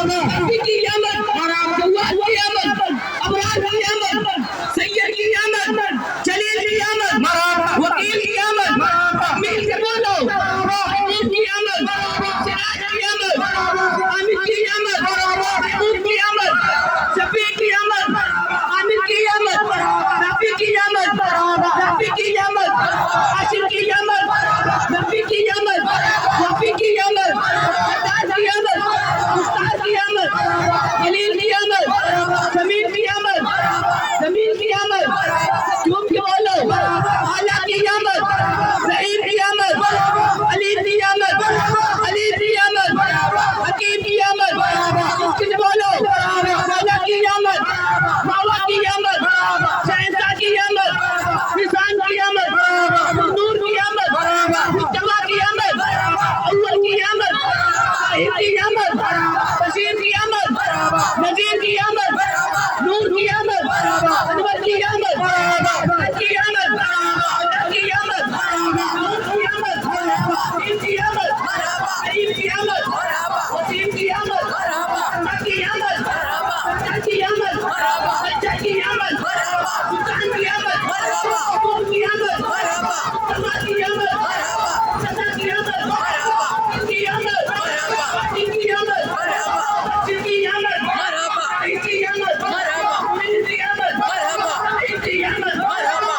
अभी की आमद, जवाद की आमद, अबरार की आमद, सैयद की आमद, जलील की आमद, वकील की आमद, मिल के बोलो, महबूब की आमद, सिराज की आमद, हामिद की आमद, महबूब की आमद, शफी की आमद, आमिर की आमद, रफी की आमद, रफी की आमद, आशिक की आमद, रफी की आमद, रफी की आमद, सत्तार की आमद, मुख्तार की आमद, जलील की आमद, जमील की आमद, जमील की आमद, झूम के बोलो, आला की आमद, रहीम की आमद, अली की आमद, अली की आमद, हकीम की आमद, मुश्किल बोलो, मौला की आमद, मौला की आमद, शहंशाह की आमद, निशान की आमद, नूर की आमद, मुज्तबा की आमद, अव्वल की आमद, साहिब की आमद, बशीर की आमद, नज़ीर की आमद, नूर की आमद, अनवर की आमद, अहमद की आमद, अदर की आमद, नूर की आमद, हकीम की आमद, करीम की आमद, वसीम की आमद, अल्लाह की आमद, सच्चा की आमद, सच्चा की आमद, सुल्तान की आमद, अबूर की आमद, मुस्तफा की आमद, सदा की आमद, की आमद, की आमद, की आमद, की आमद, की आमद,